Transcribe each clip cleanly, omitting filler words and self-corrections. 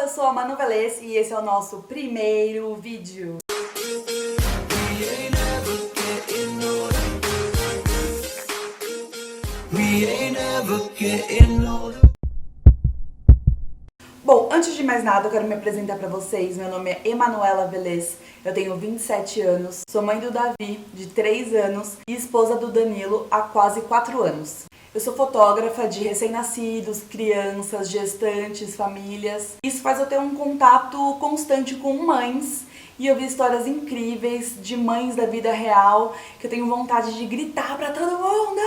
eu sou a Manu Velez e esse é o nosso primeiro vídeo. Bom, antes de mais nada, eu quero me apresentar pra vocês. Meu nome é Emanuela Velez, eu tenho 27 anos, sou mãe do Davi, de 3 anos, e esposa do Danilo há quase 4 anos. Eu sou fotógrafa de recém-nascidos, crianças, gestantes, famílias. Isso faz eu ter um contato constante com mães e eu vi histórias incríveis de mães da vida real que eu tenho vontade de gritar pra todo mundo.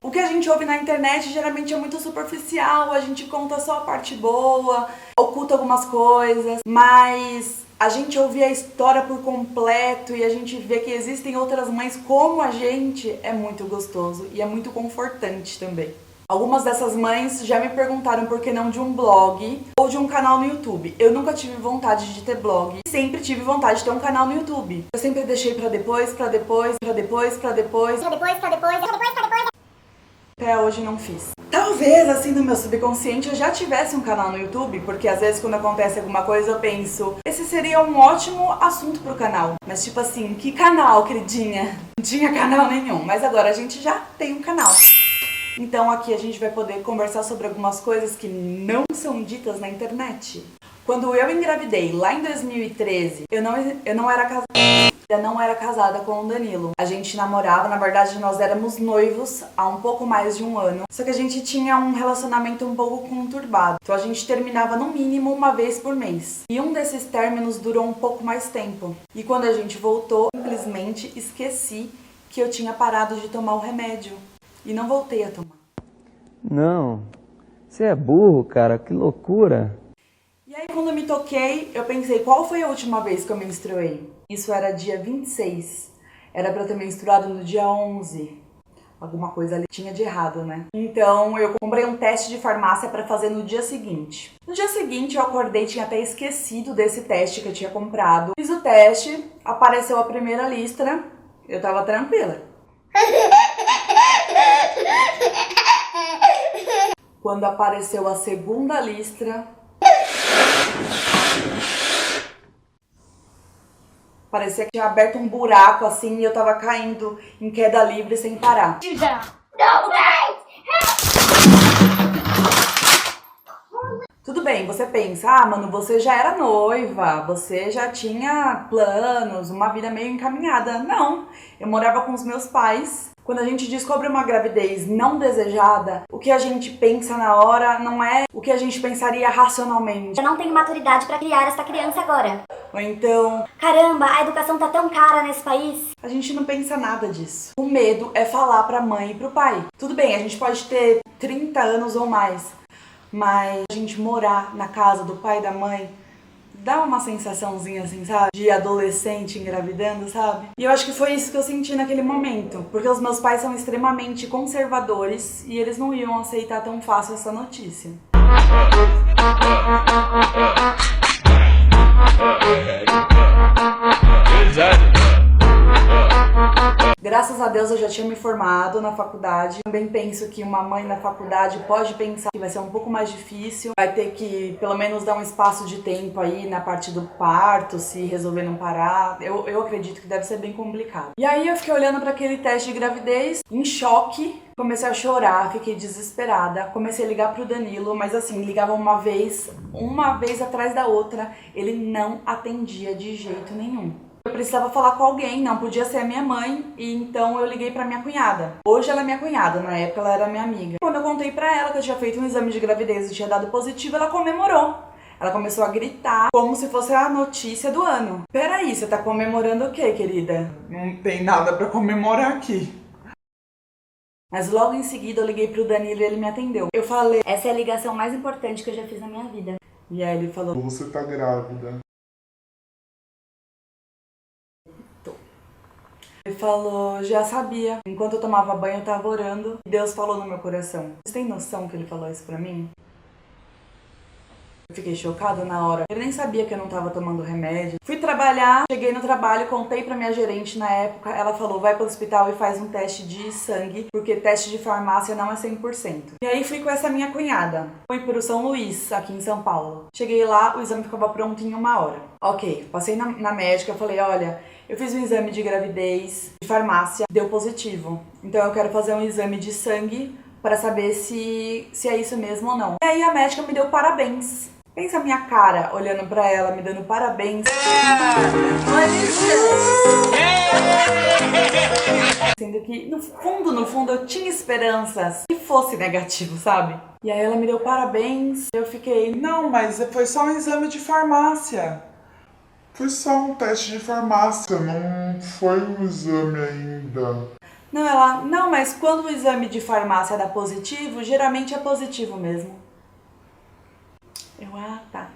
O que a gente ouve na internet geralmente é muito superficial, a gente conta só a parte boa, oculta algumas coisas, mas a gente ouvir a história por completo e a gente ver que existem outras mães como a gente é muito gostoso e é muito confortante também. Algumas dessas mães já me perguntaram por que não de um blog ou de um canal no YouTube. Eu nunca tive vontade de ter blog, sempre tive vontade de ter um canal no YouTube. Eu sempre deixei pra depois. Até hoje não fiz. Talvez, assim, no meu subconsciente eu já tivesse um canal no YouTube, porque às vezes quando acontece alguma coisa eu penso, esse seria um ótimo assunto pro canal. Mas tipo assim, que canal, queridinha? Não tinha canal nenhum, mas agora a gente já tem um canal. Então aqui a gente vai poder conversar sobre algumas coisas que não são ditas na internet. Quando eu engravidei, lá em 2013, eu não era casada com o Danilo. A gente namorava, na verdade nós éramos noivos há um pouco mais de um ano. Só que a gente tinha um relacionamento um pouco conturbado. Então a gente terminava no mínimo uma vez por mês. E um desses términos durou um pouco mais tempo. E quando a gente voltou, simplesmente esqueci que eu tinha parado de tomar o remédio. E não voltei a tomar. Não, você é burro, cara, que loucura. E aí quando eu me toquei, eu pensei, qual foi a última vez que eu menstruei? Isso era dia 26, era pra eu ter menstruado no dia 11. Alguma coisa ali tinha de errado, né? Então eu comprei um teste de farmácia pra fazer no dia seguinte. No dia seguinte eu acordei, tinha até esquecido desse teste que eu tinha comprado. Fiz o teste, apareceu a primeira listra, eu tava tranquila. Quando apareceu a segunda listra, parecia que tinha aberto um buraco assim e eu tava caindo em queda livre sem parar. Tudo bem, você pensa, mano, você já era noiva, você já tinha planos, uma vida meio encaminhada. Não, eu morava com os meus pais. Quando a gente descobre uma gravidez não desejada, o que a gente pensa na hora não é o que a gente pensaria racionalmente. Eu não tenho maturidade pra criar essa criança agora. Ou então, Caramba, a educação tá tão cara nesse país. a gente não pensa nada disso. O medo é falar pra mãe e pro pai. Tudo bem, a gente pode ter 30 anos ou mais, mas a gente morar na casa do pai e da mãe dá uma sensaçãozinha assim, sabe? De adolescente engravidando, sabe? E eu acho que foi isso que eu senti naquele momento. Porque os meus pais são extremamente conservadores e eles não iam aceitar tão fácil essa notícia. Graças a Deus eu já tinha me formado na faculdade. Também penso que uma mãe na faculdade pode pensar que vai ser um pouco mais difícil. Vai ter que pelo menos dar um espaço de tempo aí na parte do parto, se resolver não parar. Eu acredito que deve ser bem complicado. E aí eu fiquei olhando para aquele teste de gravidez, em choque. Comecei a chorar, fiquei desesperada. Comecei a ligar pro Danilo, mas assim, ligava uma vez atrás da outra. Ele não atendia de jeito nenhum. Eu precisava falar com alguém, não podia ser a minha mãe, e então eu liguei pra minha cunhada. Hoje ela é minha cunhada, na época ela era minha amiga. Quando eu contei pra ela que eu tinha feito um exame de gravidez e tinha dado positivo, ela comemorou. Ela começou a gritar como se fosse a notícia do ano. Peraí, você tá comemorando o quê, querida? Não tem nada pra comemorar aqui. Mas logo em seguida eu liguei pro Danilo e ele me atendeu. Eu falei, Essa é a ligação mais importante que eu já fiz na minha vida. e aí ele falou, Você tá grávida. Ele falou, já sabia. Enquanto eu tomava banho, eu tava orando. E Deus falou no meu coração. Vocês têm noção que ele falou isso pra mim? Fiquei chocada na hora. Ele nem sabia que eu não tava tomando remédio. Fui trabalhar, cheguei no trabalho, contei pra minha gerente na época. Ela falou, vai pro hospital e faz um teste de sangue, porque teste de farmácia não é 100%. E aí fui com essa minha cunhada. Fui pro São Luís, aqui em São Paulo. Cheguei lá, o exame ficava pronto em 1 hora. Ok, passei na médica, falei, olha, eu fiz um exame de gravidez de farmácia, deu positivo. Então eu quero fazer um exame de sangue para saber se é isso mesmo ou não. E aí a médica me deu parabéns. Pensa a minha cara olhando pra ela, me dando parabéns. Sendo que no fundo eu tinha esperanças que fosse negativo, sabe? E aí ela me deu parabéns, eu fiquei... Não, mas foi só um exame de farmácia. Foi só um teste de farmácia, não foi um exame ainda. Não, mas quando o exame de farmácia dá positivo, geralmente é positivo mesmo. Tá.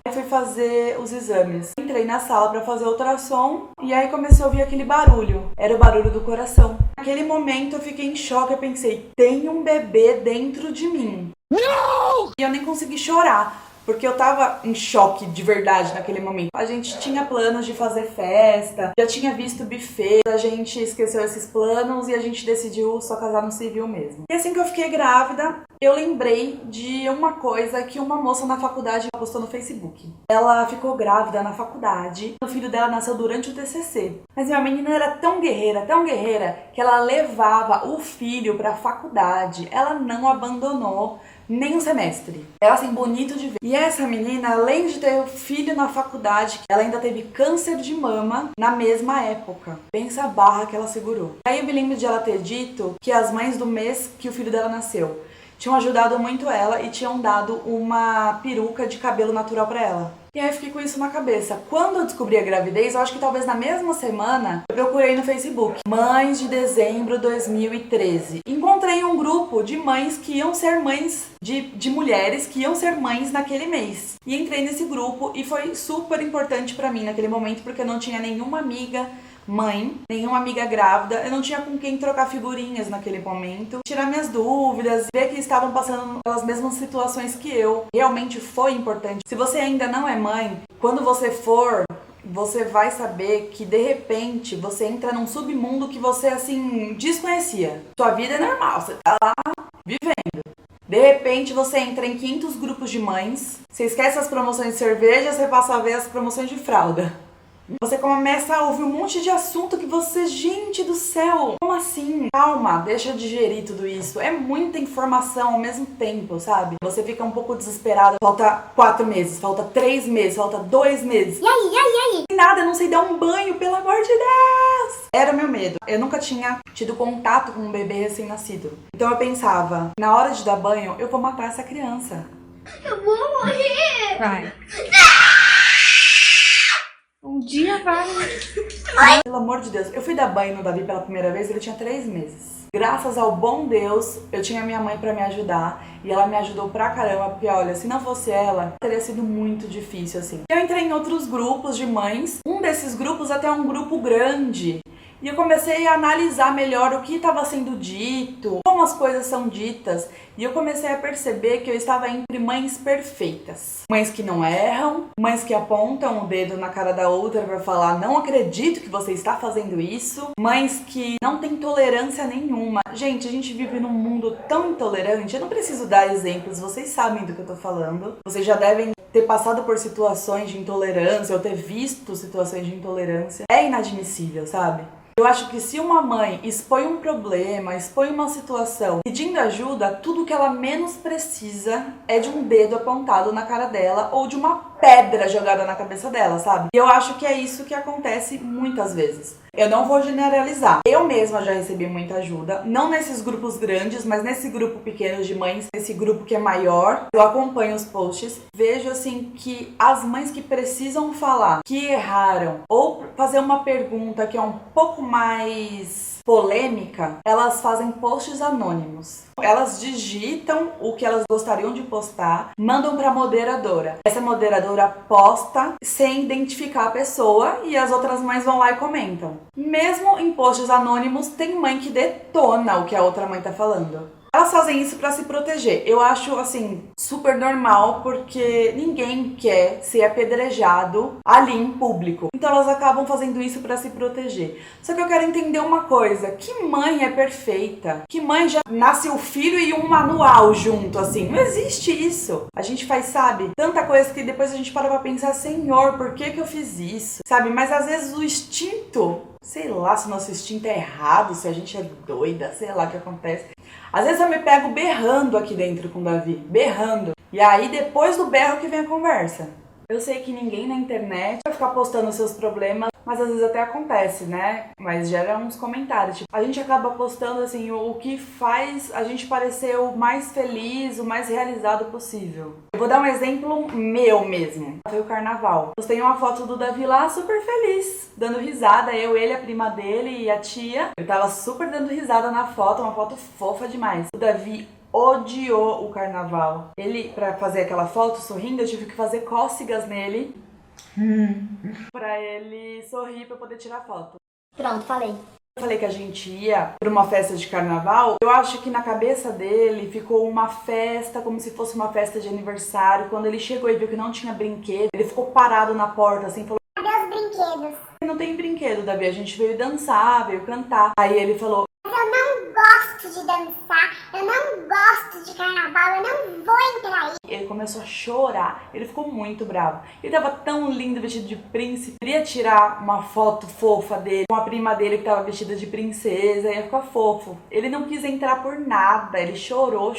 Aí fui fazer os exames. Entrei na sala pra fazer ultrassom e aí comecei a ouvir aquele barulho. Era o barulho do coração. Naquele momento eu fiquei em choque, eu pensei, tem um bebê dentro de mim. Não! E eu nem consegui chorar. Porque eu tava em choque de verdade naquele momento. A gente tinha planos de fazer festa, já tinha visto buffet, a gente esqueceu esses planos e a gente decidiu só casar no civil mesmo. E assim que eu fiquei grávida, eu lembrei de uma coisa que uma moça na faculdade postou no Facebook. Ela ficou grávida na faculdade, o filho dela nasceu durante o TCC. Mas minha menina era tão guerreira, que ela levava o filho pra faculdade. Ela não abandonou nem um semestre. Era assim, bonito de ver. E essa menina, além de ter o filho na faculdade, ela ainda teve câncer de mama na mesma época. Pensa a barra que ela segurou. Aí eu me lembro de ela ter dito que as mães do mês que o filho dela nasceu tinham ajudado muito ela e tinham dado uma peruca de cabelo natural pra ela. E aí eu fiquei com isso na cabeça. Quando eu descobri a gravidez, eu acho que talvez na mesma semana, eu procurei no Facebook Mães de Dezembro de 2013. Encontrei um grupo de mães que iam ser mães, de mulheres que iam ser mães naquele mês. E entrei nesse grupo e foi super importante pra mim naquele momento, porque eu não tinha nenhuma amiga mãe, nenhuma amiga grávida, eu não tinha com quem trocar figurinhas naquele momento, tirar minhas dúvidas, ver que estavam passando pelas mesmas situações que eu. Realmente foi importante. Se você ainda não é mãe, quando você for, você vai saber que de repente você entra num submundo que você assim desconhecia. Sua vida é normal, você tá lá vivendo. De repente você entra em 500 grupos de mães, você esquece as promoções de cerveja, você passa a ver as promoções de fralda. Você começa a ouvir um monte de assunto que você... Gente do céu! Como assim? Calma, deixa eu digerir tudo isso. É muita informação ao mesmo tempo, sabe? Você fica um pouco desesperado. Falta 4 meses, falta 3 meses, falta 2 meses. E aí? Nada, eu não sei dar um banho, pelo amor de Deus! Era o meu medo. Eu nunca tinha tido contato com um bebê recém-nascido. Então eu pensava, na hora de dar banho, eu vou matar essa criança. Eu vou morrer! Vai. Um dia vai. Pelo amor de Deus, eu fui dar banho no Davi pela primeira vez, ele tinha 3 meses. Graças ao bom Deus, eu tinha minha mãe pra me ajudar. E ela me ajudou pra caramba, porque olha, se não fosse ela, teria sido muito difícil, assim. Eu entrei em outros grupos de mães. Um desses grupos até é um grupo grande. E eu comecei a analisar melhor o que estava sendo dito, como as coisas são ditas. E eu comecei a perceber que eu estava entre mães perfeitas. Mães que não erram, mães que apontam o dedo na cara da outra para falar, não acredito que você está fazendo isso. Mães que não têm tolerância nenhuma. Gente, a gente vive num mundo tão intolerante, eu não preciso dar exemplos, vocês sabem do que eu tô falando. Vocês já devem ter passado por situações de intolerância ou ter visto situações de intolerância. É inadmissível, sabe? Eu acho que se uma mãe expõe um problema, expõe uma situação pedindo ajuda, tudo que ela menos precisa é de um dedo apontado na cara dela ou de uma pedra jogada na cabeça dela, sabe? E eu acho que é isso que acontece muitas vezes. Eu não vou generalizar. Eu mesma já recebi muita ajuda, não nesses grupos grandes, mas nesse grupo pequeno de mães, nesse grupo que é maior. Eu acompanho os posts, vejo assim que as mães que precisam falar, que erraram, ou fazer uma pergunta que é um pouco mais polêmica, elas fazem posts anônimos. Elas digitam o que elas gostariam de postar, mandam pra moderadora. Essa moderadora posta sem identificar a pessoa e as outras mães vão lá e comentam. Mesmo em posts anônimos, tem mãe que detona o que a outra mãe tá falando. Elas fazem isso pra se proteger. Eu acho, assim, super normal, porque ninguém quer ser apedrejado ali em público. Então elas acabam fazendo isso pra se proteger. Só que eu quero entender uma coisa. Que mãe é perfeita? Que mãe já nasce o filho e um manual junto, assim? Não existe isso. A gente faz, sabe, tanta coisa que depois a gente para pra pensar, Senhor, por que que eu fiz isso? Sabe, mas às vezes o instinto, sei lá se o nosso instinto é errado, se a gente é doida, sei lá o que acontece. Às vezes eu me pego berrando aqui dentro com o Davi, berrando. E aí depois do berro que vem a conversa. Eu sei que ninguém na internet vai ficar postando seus problemas, mas às vezes até acontece, né? Mas gera uns comentários. Tipo, a gente acaba postando assim o que faz a gente parecer o mais feliz, o mais realizado possível. Eu vou dar um exemplo meu mesmo. Foi o carnaval. Postei uma foto do Davi lá super feliz, dando risada. Eu, ele, a prima dele e a tia. Ele tava super dando risada na foto, uma foto fofa demais. O Davi odiou o carnaval. Ele, pra fazer aquela foto sorrindo, eu tive que fazer cócegas nele pra ele sorrir pra eu poder tirar foto. Pronto, falei. Eu falei que a gente ia pra uma festa de carnaval. Eu acho que na cabeça dele ficou uma festa, como se fosse uma festa de aniversário. Quando ele chegou e viu que não tinha brinquedo, ele ficou parado na porta assim, falou: Cadê os brinquedos? não tem brinquedo, Davi, a gente veio dançar, veio cantar. Aí ele falou: Eu não gosto de dançar, eu não gosto de carnaval, eu não vou entrar aí. ele começou a chorar, ele ficou muito bravo. Ele tava tão lindo, vestido de príncipe. Queria tirar uma foto fofa dele com a prima dele que tava vestida de princesa, ia ficar fofo. Ele não quis entrar por nada, ele chorou.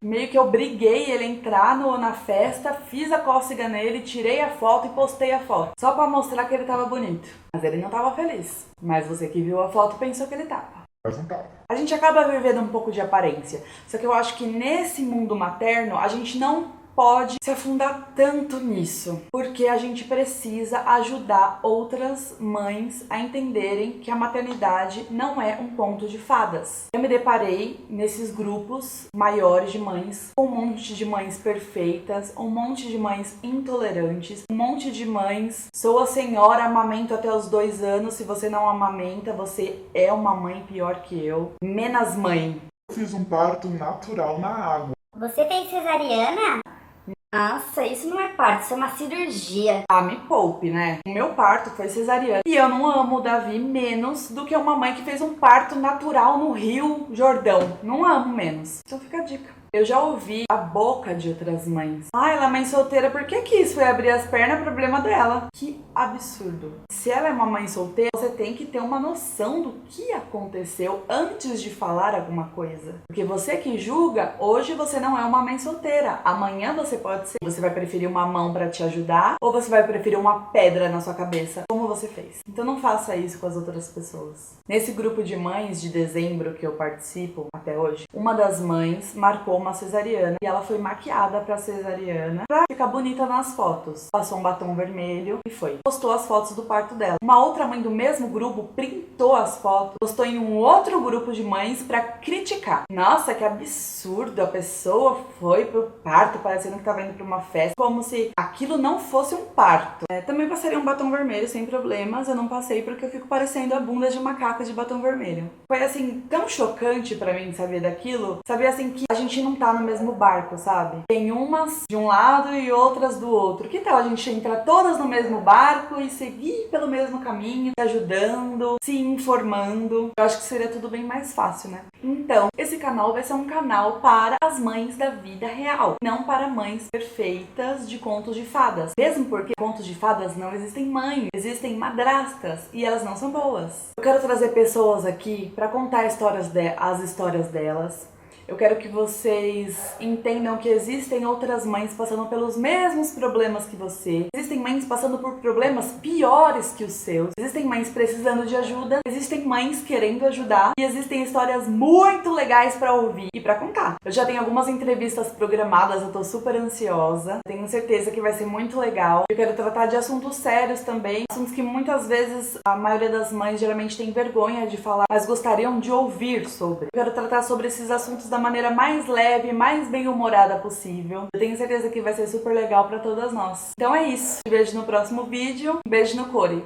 Meio que eu obriguei ele a entrar na festa, fiz a cócega nele, tirei a foto e postei a foto. Só pra mostrar que ele tava bonito. Mas ele não tava feliz. Mas você que viu a foto pensou que ele tava. Mas não tava. A gente acaba vivendo um pouco de aparência. Só que eu acho que nesse mundo materno, a gente não pode se afundar tanto nisso. Porque a gente precisa ajudar outras mães a entenderem que a maternidade não é um conto de fadas. Eu me deparei nesses grupos maiores de mães, com um monte de mães perfeitas, um monte de mães intolerantes, um monte de mães: sou a senhora, amamento até os 2 anos, se você não amamenta, você é uma mãe pior que eu. Menos mãe. Eu fiz um parto natural na água. Você fez cesariana? Nossa, isso não é parto, isso é uma cirurgia. Ah, me poupe, né? O meu parto foi cesariana. E eu não amo o Davi menos do que uma mãe que fez um parto natural no Rio Jordão. Não amo menos. Então fica a dica. Eu já ouvi a boca de outras mães: ah, ela é mãe solteira, por que quis? Foi abrir as pernas, problema dela. Que absurdo. Se ela é uma mãe solteira, você tem que ter uma noção do que aconteceu antes de falar alguma coisa. Porque você que julga, hoje você não é uma mãe solteira. Amanhã você pode ser. Você vai preferir uma mão pra te ajudar, ou você vai preferir uma pedra na sua cabeça, como você fez. Então não faça isso com as outras pessoas. Nesse grupo de mães de dezembro que eu participo até hoje, uma das mães marcou uma cesariana e ela foi maquiada pra cesariana pra ficar bonita nas fotos. Passou um batom vermelho e foi. Postou as fotos do parto dela. Uma outra mãe do mesmo grupo printou as fotos, postou em um outro grupo de mães pra criticar. Nossa, que absurdo, a pessoa foi pro parto parecendo que tava indo pra uma festa, como se aquilo não fosse um parto. Também passaria um batom vermelho sem problemas, eu não passei porque eu fico parecendo a bunda de macaca de batom vermelho. Foi assim, tão chocante pra mim saber daquilo, saber assim que a gente não tá no mesmo barco, sabe? Tem umas de um lado e outras do outro. Que tal a gente entrar todas no mesmo barco e seguir pelo mesmo caminho, se ajudando, se informando? Eu acho que seria tudo bem mais fácil, né? Então, esse canal vai ser um canal para as mães da vida real, não para mães perfeitas de contos de fadas. Mesmo porque contos de fadas não existem mães, existem madrastas e elas não são boas. Eu quero trazer pessoas aqui para contar as histórias delas. Eu quero que vocês entendam que existem outras mães passando pelos mesmos problemas que você. Existem mães passando por problemas piores que os seus. Existem mães precisando de ajuda. Existem mães querendo ajudar. E existem histórias muito legais pra ouvir e pra contar. Eu já tenho algumas entrevistas programadas, eu tô super ansiosa. Tenho certeza que vai ser muito legal. Eu quero tratar de assuntos sérios também. Assuntos que muitas vezes a maioria das mães geralmente tem vergonha de falar, mas gostariam de ouvir sobre. Eu quero tratar sobre esses assuntos da maneira mais leve, mais bem-humorada possível. Eu tenho certeza que vai ser super legal pra todas nós. Então é isso. Um beijo no próximo vídeo. Um beijo no Core.